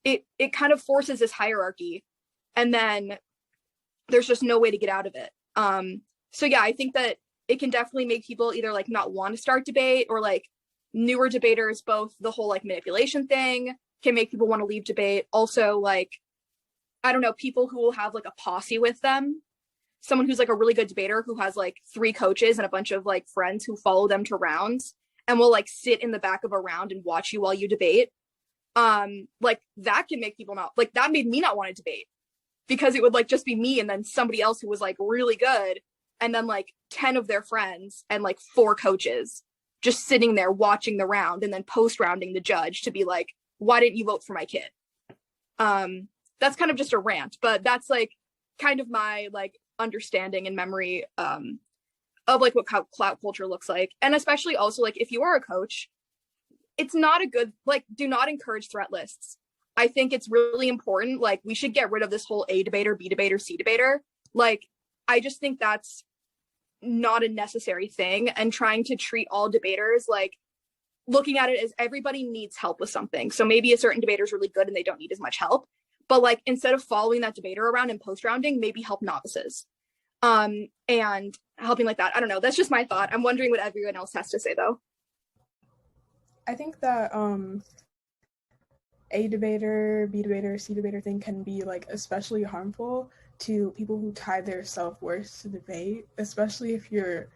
it kind of forces this hierarchy, and then there's just no way to get out of it. So yeah, I think that it can definitely make people either like not want to start debate, or like newer debaters, both the whole like manipulation thing can make people want to leave debate. Also, like, I don't know, people who will have like a posse with them, someone who's like a really good debater who has like 3 coaches and a bunch of like friends who follow them to rounds and will like sit in the back of a round and watch you while you debate. Like that can make people not, like that made me not want to debate, because it would like just be me and then somebody else who was like really good, and then like 10 of their friends and like 4 coaches just sitting there watching the round, and then post rounding the judge to be like, why didn't you vote for my kid? That's kind of just a rant, but that's like kind of my like understanding and memory of like what clout culture looks like. And especially also like if you are a coach, it's not a good, like, do not encourage threat lists. I think it's really important, like we should get rid of this whole A debater, B debater, C debater. Like I just think that's not a necessary thing, and trying to treat all debaters like looking at it as everybody needs help with something. So maybe a certain debater is really good and they don't need as much help, but like instead of following that debater around and post rounding, maybe help novices and helping like that. I don't know, that's just my thought. I'm wondering what everyone else has to say though. I think that A debater, B debater, C debater thing can be like especially harmful to people who tie their self-worth to debate, especially if you're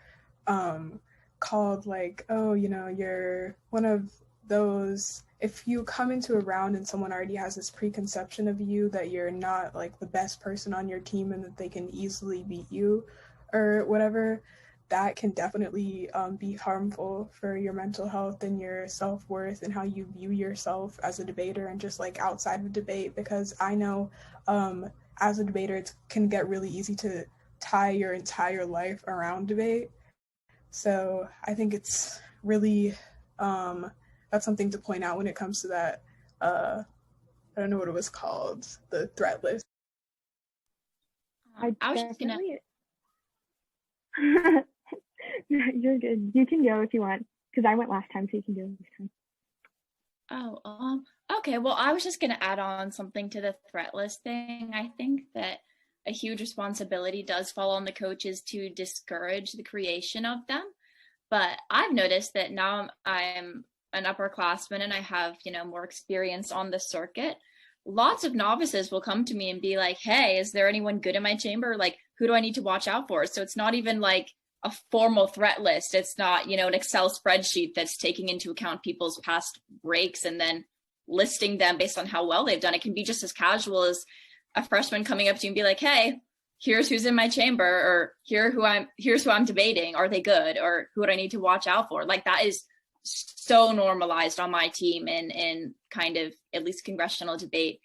called like, oh, you know, you're one of those, if you come into a round and someone already has this preconception of you that you're not like the best person on your team and that they can easily beat you or whatever, that can definitely be harmful for your mental health and your self-worth and how you view yourself as a debater and just like outside of debate, because I know as a debater it can get really easy to tie your entire life around debate. So I think it's really that's something to point out when it comes to that I don't know what it was called, the threat list. I was just gonna You're good. You can go if you want, because I went last time, so you can go this time. Oh, okay. Well, I was just going to add on something to the threat list thing. I think that a huge responsibility does fall on the coaches to discourage the creation of them. But I've noticed that now I'm an upperclassman and I have, more experience on the circuit. Lots of novices will come to me and be like, hey, is there anyone good in my chamber? Like, who do I need to watch out for? So it's not even like a formal threat list. It's not, an Excel spreadsheet that's taking into account people's past breaks and then listing them based on how well they've done. It can be just as casual as a freshman coming up to you and be like, hey, here's who's in my chamber, or here's who I'm debating. Are they good? Or who do I need to watch out for? Like, that is so normalized on my team in kind of at least congressional debate.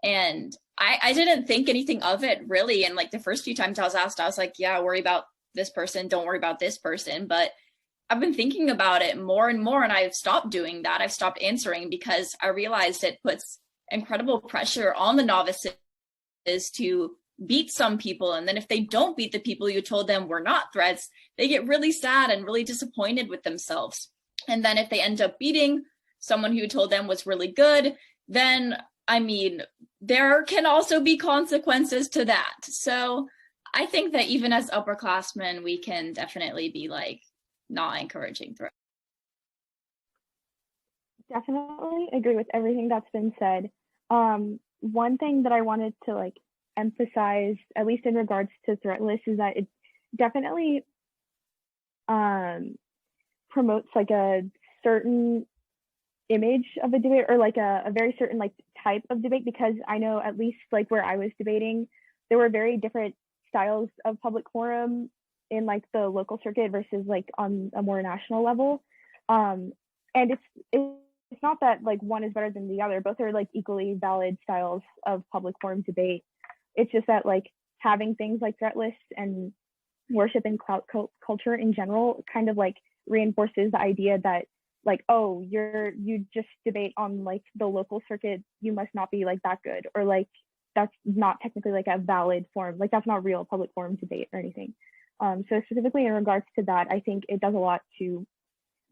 And I didn't think anything of it really. And like the first few times I was asked, I was like, yeah, worry about this person, don't worry about this person. But I've been thinking about it more and more, and I've stopped doing that. I've stopped answering because I realized it puts incredible pressure on the novices to beat some people. And then if they don't beat the people you told them were not threats, they get really sad and really disappointed with themselves. And then if they end up beating someone who told them was really good, then, there can also be consequences to that. So I think that even as upperclassmen, we can definitely be like not encouraging threats. Definitely agree with everything that's been said. One thing that I wanted to emphasize, at least in regards to threat lists, is that it definitely promotes a certain image of a debate, or a very certain type of debate, because I know at least where I was debating, there were very different styles of public forum in the local circuit versus on a more national level. And it's not that one is better than the other. Both are equally valid styles of public forum debate. It's just that having things like threat lists and worship and clout culture in general kind of reinforces the idea that oh, you just debate on the local circuit, you must not be that good, or that's not technically a valid form, that's not real public forum debate or anything. So specifically in regards to that, I think it does a lot to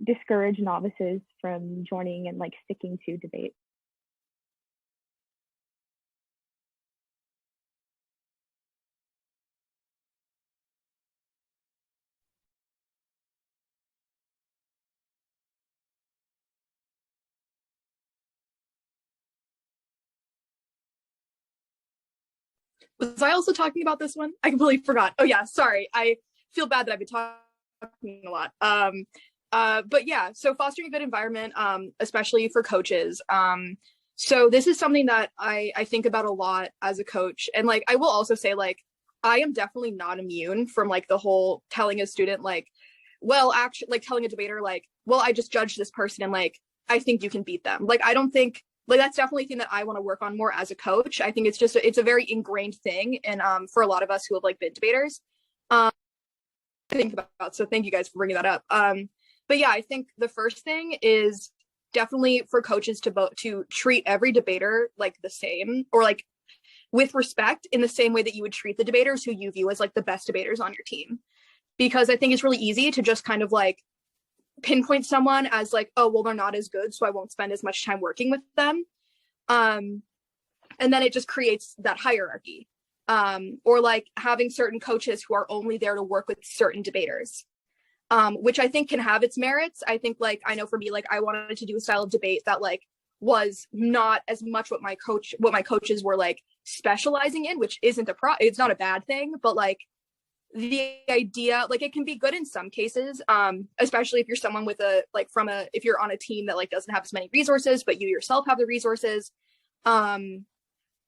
discourage novices from joining and sticking to debate. Was I also talking about this one? I completely forgot. Oh yeah, sorry. I feel bad that I've been talking a lot. But yeah, so fostering a good environment, especially for coaches. So this is something that I think about a lot as a coach. And I will also say I am definitely not immune from the whole telling a student well, actually telling a debater well, I just judged this person and I think you can beat them. I don't think that's definitely a thing that I want to work on more as a coach. I think it's a very ingrained thing. And for a lot of us who have been debaters, think about. So thank you guys for bringing that up. But yeah, I think the first thing is definitely for coaches to treat every debater the same, or with respect, in the same way that you would treat the debaters who you view as the best debaters on your team. Because I think it's really easy to just kind of pinpoint someone as oh, well, they're not as good, so I won't spend as much time working with them. And then it just creates that hierarchy. Or having certain coaches who are only there to work with certain debaters, which I think can have its merits. I think I know for me, I wanted to do a style of debate that was not as much what my coaches were specializing in, which isn't it's not a bad thing, but the idea it can be good in some cases, especially if you're someone with if you're on a team that doesn't have as many resources, but you yourself have the resources.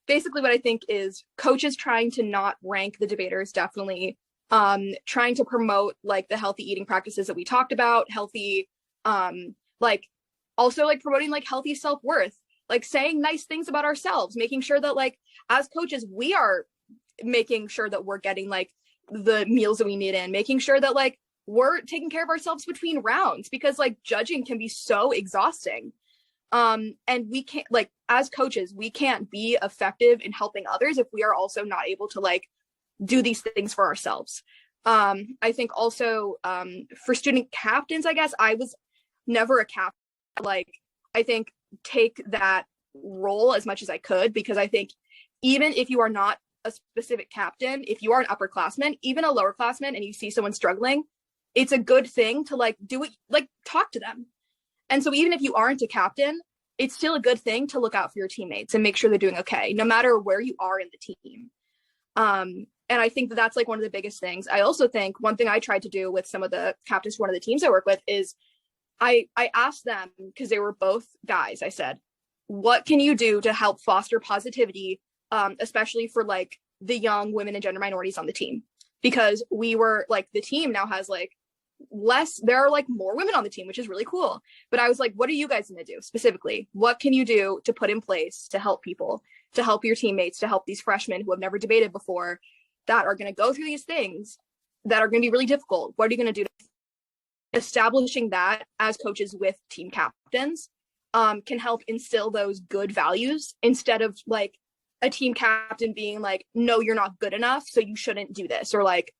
Basically what I think is coaches trying to not rank the debaters definitely trying to promote like the healthy eating practices that we talked about, healthy, like also like promoting like healthy self-worth, like saying nice things about ourselves, making sure that like as coaches, we are making sure that we're getting like the meals that we need in, making sure that like we're taking care of ourselves between rounds, because like judging can be so exhausting. And we can't, like as coaches, we can't be effective in helping others if we are also not able to like do these things for ourselves. I think also for student captains, I guess I was never a captain. Like I think take that role as much as I could, because I think even if you are not a specific captain, if you are an upperclassman, even a lowerclassman, and you see someone struggling, it's a good thing to like do it, like talk to them. And so even if you aren't a captain, it's still a good thing to look out for your teammates and make sure they're doing okay, no matter where you are in the team. And I think that that's like one of the biggest things. I also think one thing I tried to do with some of the captains for one of the teams I work with is I asked them, because they were both guys, I said, what can you do to help foster positivity, especially for like the young women and gender minorities on the team? Because we were like, the team now has like there are like more women on the team, which is really cool. But I was like, what are you guys going to do specifically? What can you do to put in place to help people, to help your teammates, to help these freshmen who have never debated before, that are going to go through these things that are going to be really difficult? What are you going to do? Establishing that as coaches with team captains can help instill those good values, instead of like a team captain being like, no, you're not good enough, so you shouldn't do this, or like,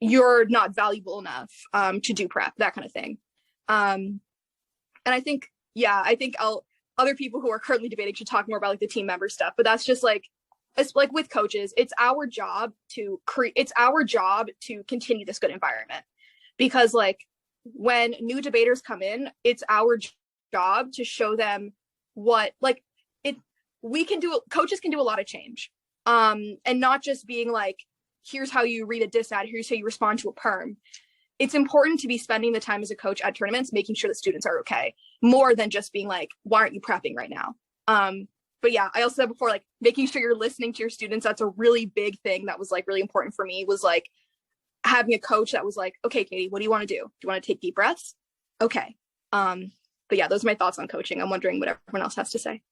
you're not valuable enough to do prep, that kind of thing. And I think, other people who are currently debating should talk more about like the team member stuff, but that's just like, it's like with coaches, it's our job to continue this good environment, because like when new debaters come in, it's our job to show them what like coaches can do a lot of change, and not just being like, here's how you read a dis-ad, here's how you respond to a perm. It's important to be spending the time as a coach at tournaments making sure that students are okay, more than just being like, why aren't you prepping right now? But yeah, I also said before, like making sure you're listening to your students, that's a really big thing that was like really important for me, was like having a coach that was like, okay, Katie, what do you want to do? Do you want to take deep breaths? Okay. But yeah, those are my thoughts on coaching. I'm wondering what everyone else has to say.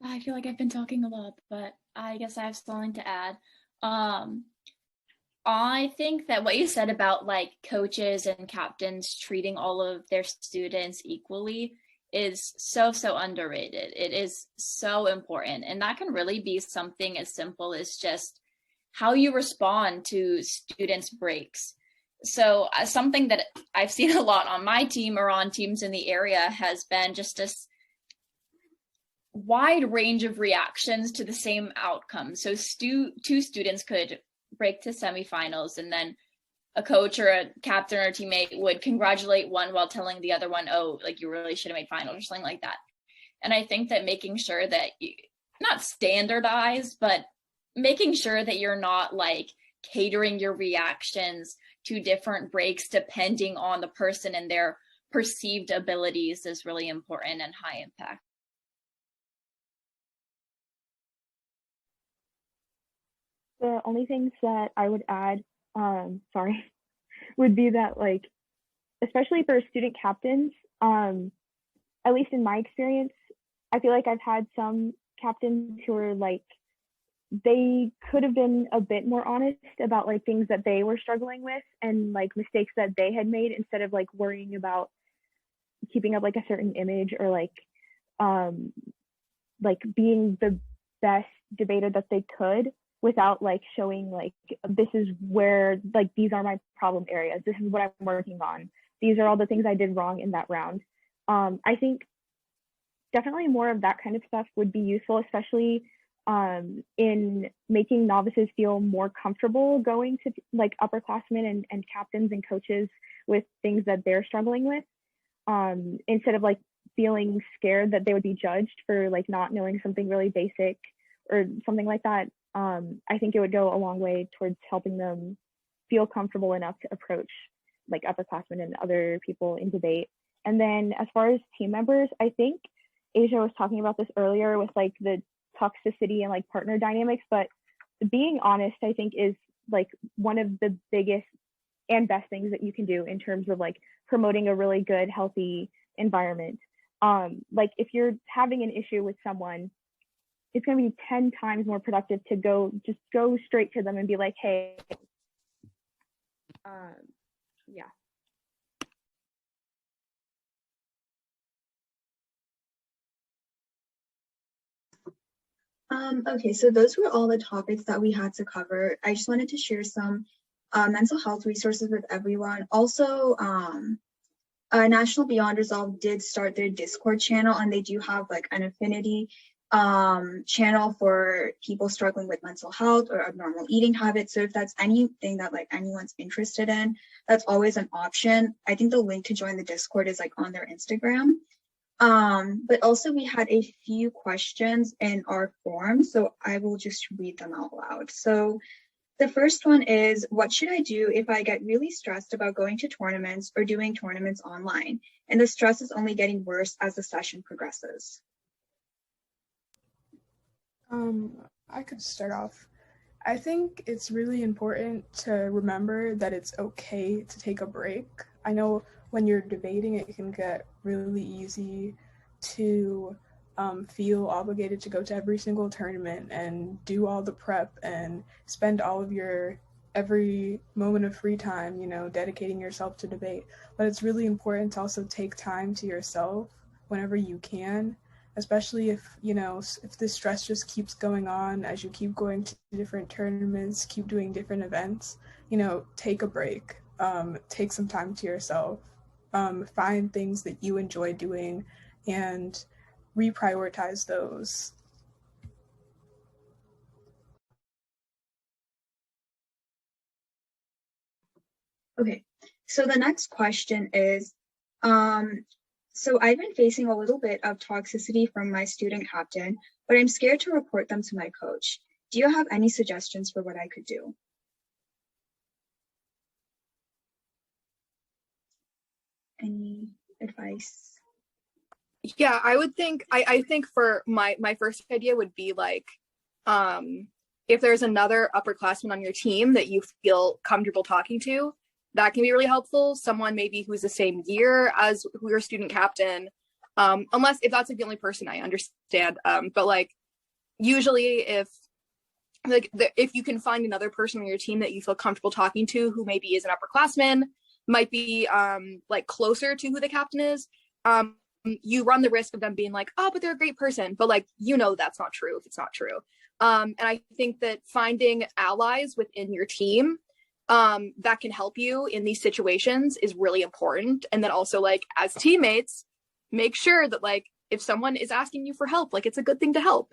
I feel like I've been talking a lot, but I guess I have something to add. I think that what you said about like coaches and captains treating all of their students equally is so underrated. It is so important. And that can really be something as simple as just how you respond to students' breaks. So something that I've seen a lot on my team or on teams in the area has been just this wide range of reactions to the same outcome. So two students could break to semifinals, and then a coach or a captain or a teammate would congratulate one while telling the other one, oh, like you really should have made finals or something like that. And I think that making sure that you not standardize, but making sure that you're not like catering your reactions to different breaks depending on the person and their perceived abilities is really important and high impact. The only things that I would add, would be that like, especially for student captains, at least in my experience, I feel like I've had some captains who are like, they could have been a bit more honest about like things that they were struggling with and like mistakes that they had made, instead of like worrying about keeping up like a certain image, or like being the best debater that they could, without like showing like, this is where, like, these are my problem areas, this is what I'm working on, these are all the things I did wrong in that round. I think definitely more of that kind of stuff would be useful, especially in making novices feel more comfortable going to like upperclassmen and captains and coaches with things that they're struggling with, instead of like feeling scared that they would be judged for like not knowing something really basic or something like that. I think it would go a long way towards helping them feel comfortable enough to approach like upperclassmen and other people in debate. And then as far as team members, I think Asia was talking about this earlier with like the toxicity and like partner dynamics, but being honest, I think, is like one of the biggest and best things that you can do in terms of like promoting a really good, healthy environment. Like if you're having an issue with someone, it's going to be 10 times more productive to go straight to them and be like, hey, yeah. Okay, so those were all the topics that we had to cover. I just wanted to share some mental health resources with everyone. Also, National Beyond Resolve did start their Discord channel, and they do have like an affinity channel for people struggling with mental health or abnormal eating habits. So if that's anything that like anyone's interested in, that's always an option. I think the link to join the Discord is like on their Instagram. But also we had a few questions in our form, so I will just read them out loud. So the first one is, what should I do if I get really stressed about going to tournaments or doing tournaments online, and the stress is only getting worse as the session progresses? I could start off. I think it's really important to remember that it's okay to take a break. I know when you're debating, it can get really easy to feel obligated to go to every single tournament and do all the prep and spend all of your every moment of free time, you know, dedicating yourself to debate. But it's really important to also take time to yourself whenever you can, especially if, you know, if the stress just keeps going on as you keep going to different tournaments, keep doing different events, you know, take a break, take some time to yourself, find things that you enjoy doing and reprioritize those. Okay, so the next question is, so I've been facing a little bit of toxicity from my student captain, but I'm scared to report them to my coach. Do you have any suggestions for what I could do? Any advice? Yeah, I would think, I think for my first idea would be like, if there's another upperclassman on your team that you feel comfortable talking to, that can be really helpful. Someone maybe who's the same year as your student captain, unless if that's like the only person, I understand. But like usually if you can find another person on your team that you feel comfortable talking to who maybe is an upperclassman, might be like closer to who the captain is, you run the risk of them being like, oh, but they're a great person. But like, you know, that's not true if it's not true. And I think that finding allies within your team that can help you in these situations is really important. And then also like as teammates, make sure that like if someone is asking you for help, like it's a good thing to help.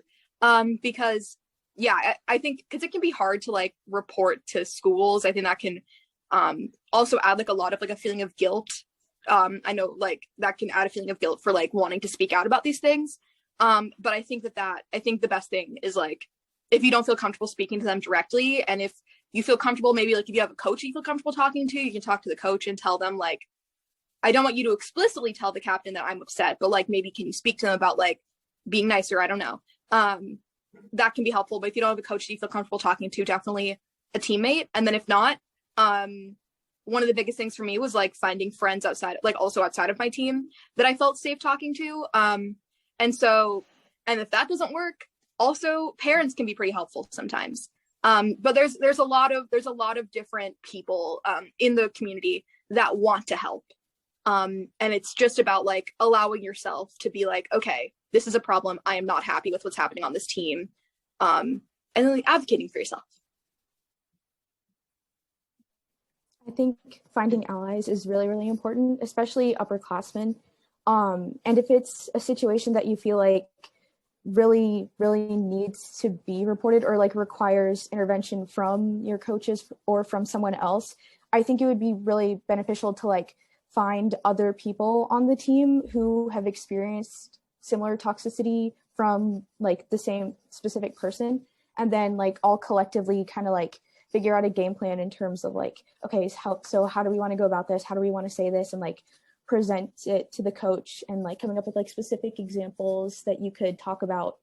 Because yeah, I think because it can be hard to like report to schools. I think that can also add like a lot of like a feeling of guilt. I know like that can add a feeling of guilt for like wanting to speak out about these things. But I think I think the best thing is like, if you don't feel comfortable speaking to them directly, and if you feel comfortable, maybe like if you have a coach you feel comfortable talking to, you can talk to the coach and tell them like, I don't want you to explicitly tell the captain that I'm upset, but like maybe can you speak to them about like being nicer? I don't know. That can be helpful. But if you don't have a coach that you feel comfortable talking to, definitely a teammate. And then if not, one of the biggest things for me was like finding friends outside, like also outside of my team that I felt safe talking to. And if that doesn't work, also parents can be pretty helpful sometimes. But there's a lot of different people in the community that want to help. And it's just about like allowing yourself to be like, okay, this is a problem. I am not happy with what's happening on this team. And then like advocating for yourself. I think finding allies is really, really important, especially upperclassmen. And if it's a situation that you feel like really, really needs to be reported or like requires intervention from your coaches or from someone else, I think it would be really beneficial to like find other people on the team who have experienced similar toxicity from like the same specific person, and then like all collectively kind of like figure out a game plan in terms of like, okay, so how do we want to go about this? How do we want to say this? And like present it to the coach and like coming up with like specific examples that you could talk about,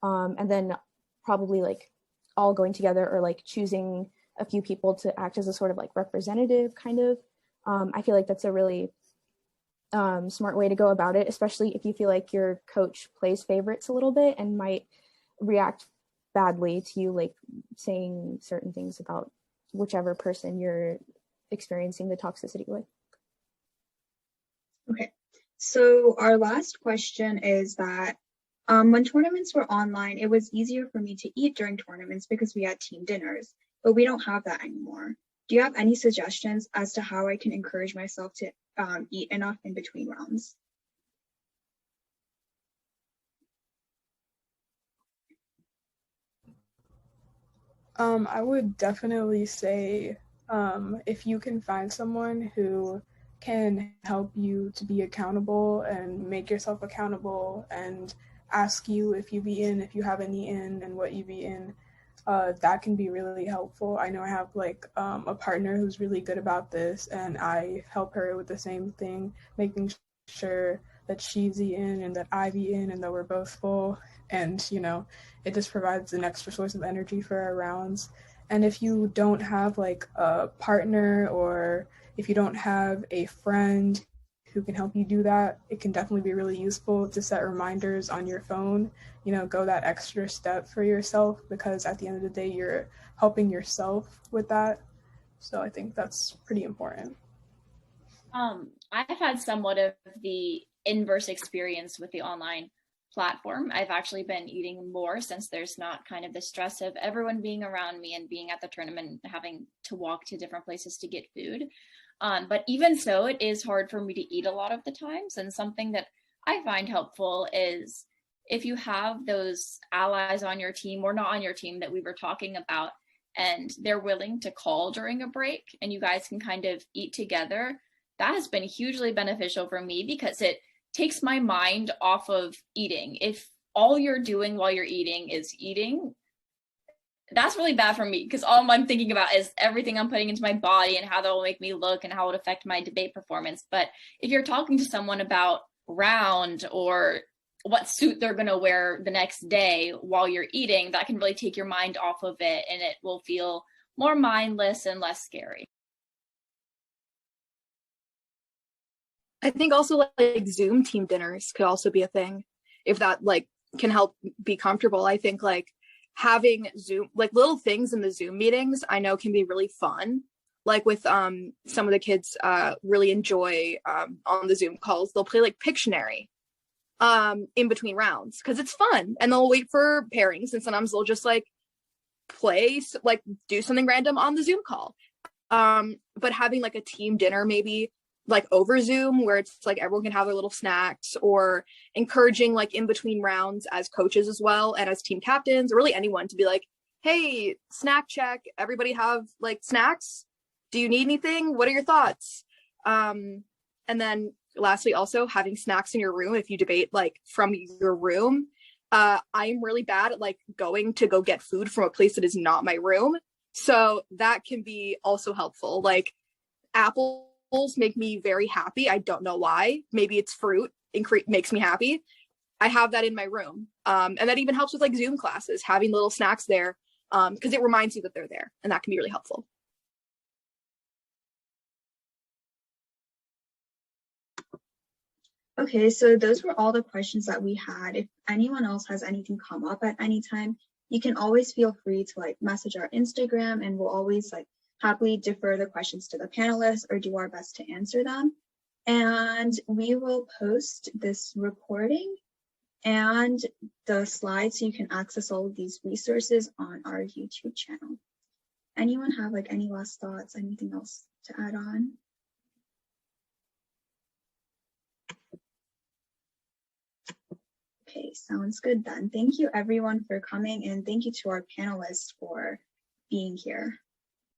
and then probably like all going together or like choosing a few people to act as a sort of like representative kind of. I feel like that's a really smart way to go about it, especially if you feel like your coach plays favorites a little bit and might react badly to you like saying certain things about whichever person you're experiencing the toxicity with. Okay, so our last question is that when tournaments were online, it was easier for me to eat during tournaments because we had team dinners, but we don't have that anymore. Do you have any suggestions as to how I can encourage myself to eat enough in between rounds? I would definitely say if you can find someone who can help you to be accountable and make yourself accountable and ask you if you've eaten, if you haven't eaten, and what you've eaten, that can be really helpful. I know I have like a partner who's really good about this, and I help her with the same thing, making sure that she's eaten and that I've eaten and that we're both full. And, you know, it just provides an extra source of energy for our rounds. And if you don't have like a partner, or if you don't have a friend who can help you do that, it can definitely be really useful to set reminders on your phone, you know, go that extra step for yourself, because at the end of the day, you're helping yourself with that. So I think that's pretty important. I've had somewhat of the inverse experience with the online platform. I've actually been eating more since there's not kind of the stress of everyone being around me and being at the tournament and having to walk to different places to get food. But even so, it is hard for me to eat a lot of the times. And something that I find helpful is if you have those allies on your team or not on your team that we were talking about, and they're willing to call during a break and you guys can kind of eat together, that has been hugely beneficial for me because it takes my mind off of eating. If all you're doing while you're eating is eating, that's really bad for me because all I'm thinking about is everything I'm putting into my body and how that will make me look and how it will affect my debate performance. But if you're talking to someone about round or what suit they're going to wear the next day while you're eating, that can really take your mind off of it and it will feel more mindless and less scary. I think also like Zoom team dinners could also be a thing if that like can help be comfortable. I think like having Zoom, like little things in the Zoom meetings, I know can be really fun. Like with some of the kids really enjoy on the Zoom calls, they'll play like Pictionary in between rounds because it's fun, and they'll wait for pairings, and sometimes they'll just like play, like do something random on the Zoom call. But having like a team dinner maybe like over Zoom where it's like everyone can have their little snacks, or encouraging like in between rounds as coaches as well and as team captains, or really anyone to be like, hey, snack check, everybody have like snacks, do you need anything, what are your thoughts? And then lastly, also having snacks in your room if you debate like from your room. I'm really bad at like going to go get food from a place that is not my room, so that can be also helpful. Like apples make me very happy. I don't know why. Maybe it's fruit makes me happy. I have that in my room. And that even helps with like Zoom classes, having little snacks there, because it reminds you that they're there, and that can be really helpful. Okay, so those were all the questions that we had. If anyone else has anything come up at any time, you can always feel free to like message our Instagram, and we'll always like happily defer the questions to the panelists or do our best to answer them. And we will post this recording and the slides so you can access all of these resources on our YouTube channel. Anyone have like any last thoughts, anything else to add on? Okay, sounds good then. Thank you everyone for coming, and thank you to our panelists for being here.